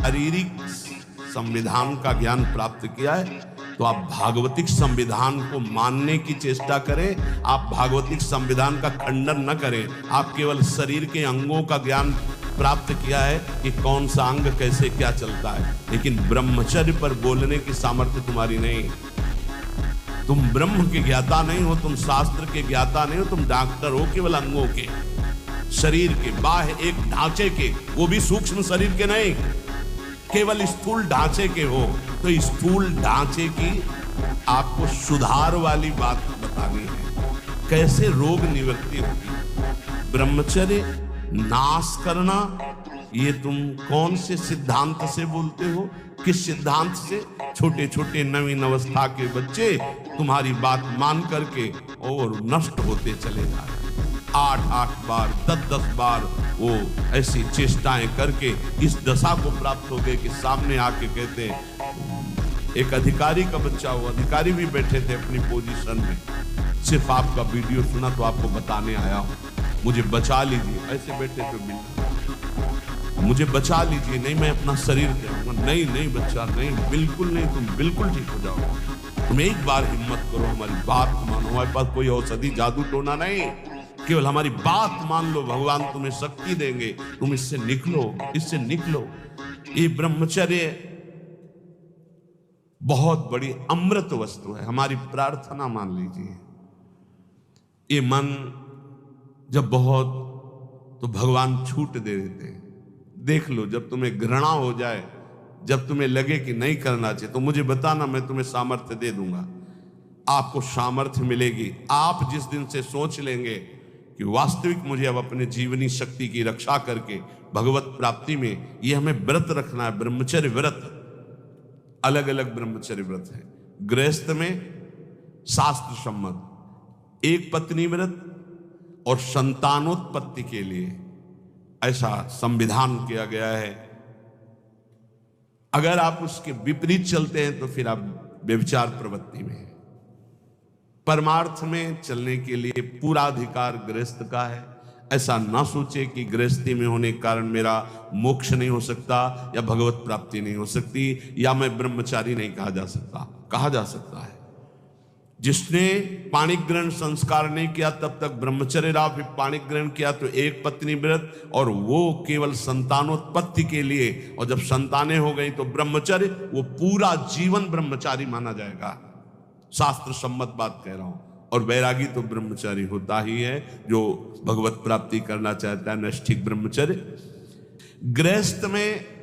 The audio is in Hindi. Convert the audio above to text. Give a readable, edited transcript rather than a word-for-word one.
शारीरिक संविधान का ज्ञान प्राप्त किया है तो आप भागवतिक संविधान को मानने की चेष्टा करें। आप भागवतिक संविधान का खंडन न करें। आप केवल शरीर के अंगों का ज्ञान प्राप्त किया है कि कौन सा अंग कैसे क्या चलता है, लेकिन ब्रह्मचर्य पर बोलने की सामर्थ्य तुम्हारी नहीं। तुम ब्रह्म के ज्ञाता नहीं हो, तुम शास्त्र के ज्ञाता नहीं हो, तुम डॉक्टर हो केवल अंगों के, शरीर के बाह्य एक ढांचे के, वो भी सूक्ष्म शरीर के नहीं, केवल स्थूल ढांचे के हो। तो स्थूल ढांचे की आपको सुधार वाली बात बतानी है, कैसे रोग निवृत्ति होगी। ब्रह्मचर्य नाश करना, ये तुम कौन से सिद्धांत से बोलते हो? किस सिद्धांत से? छोटे छोटे नवीन अवस्था के बच्चे तुम्हारी बात मान करके और नष्ट होते चले जा रहे, 8-8 बार 10-10 बार वो ऐसी चेष्टाएं करके इस दशा को प्राप्त हो गए कि सामने आके कहते हैं, एक अधिकारी का बच्चा, वो अधिकारी भी बैठे थे अपनी पोजीशन में, सिर्फ आपका वीडियो सुना तो आपको बताने आया हूं, मुझे बचा लीजिए। ऐसे बैठे थे बिल्कुल, मुझे बचा लीजिए, नहीं मैं अपना शरीर दूंगा, नहीं नहीं बच्चा नहीं, बिल्कुल नहीं, तुम बिल्कुल ठीक हो जाओ, तुम एक बार हिम्मत करो, हमारी बात मानो, हमारे पास कोई औषधि जादू टोना नहीं, केवल हमारी बात मान लो, भगवान तुम्हें शक्ति देंगे, तुम इससे निकलो, इससे निकलो। ये ब्रह्मचर्य बहुत बड़ी अमृत वस्तु है, हमारी प्रार्थना मान लीजिए। ये मन जब बहुत तो भगवान छूट दे देते हैं। देख लो, जब तुम्हें घृणा हो जाए, जब तुम्हें लगे कि नहीं करना चाहिए, तो मुझे बताना, मैं तुम्हें सामर्थ्य दे दूंगा। आपको सामर्थ्य मिलेगी। आप जिस दिन से सोच लेंगे कि वास्तविक मुझे अब अपने जीवनी शक्ति की रक्षा करके भगवत प्राप्ति में ये हमें व्रत रखना है, ब्रह्मचर्य व्रत, अलग अलग ब्रह्मचर्य व्रत है। गृहस्थ में शास्त्र सम्मत एक पत्नी व्रत और संतानोत्पत्ति के लिए ऐसा संविधान किया गया है। अगर आप उसके विपरीत चलते हैं तो फिर आप व्यभिचार प्रवृत्ति में हैं। परमार्थ में चलने के लिए पूरा अधिकार गृहस्थ का है। ऐसा ना सोचे कि गृहस्थी में होने के कारण मेरा मोक्ष नहीं हो सकता या भगवत प्राप्ति नहीं हो सकती या मैं ब्रह्मचारी नहीं कहा जा सकता। कहा जा सकता है। जिसने पाणिक ग्रहण संस्कार नहीं किया तब तक ब्रह्मचर्य रहा, फिर पाणिक ग्रहण किया तो एक पत्नी व्रत, और वो केवल संतानोत्पत्ति के लिए, और जब संतानें हो गई तो ब्रह्मचर्य, वो पूरा जीवन ब्रह्मचारी माना जाएगा। शास्त्र सम्मत बात कह रहा हूं। और वैरागी तो ब्रह्मचारी होता ही है जो भगवत प्राप्ति करना चाहता है, नैष्ठिक ब्रह्मचर्य। गृहस्थ में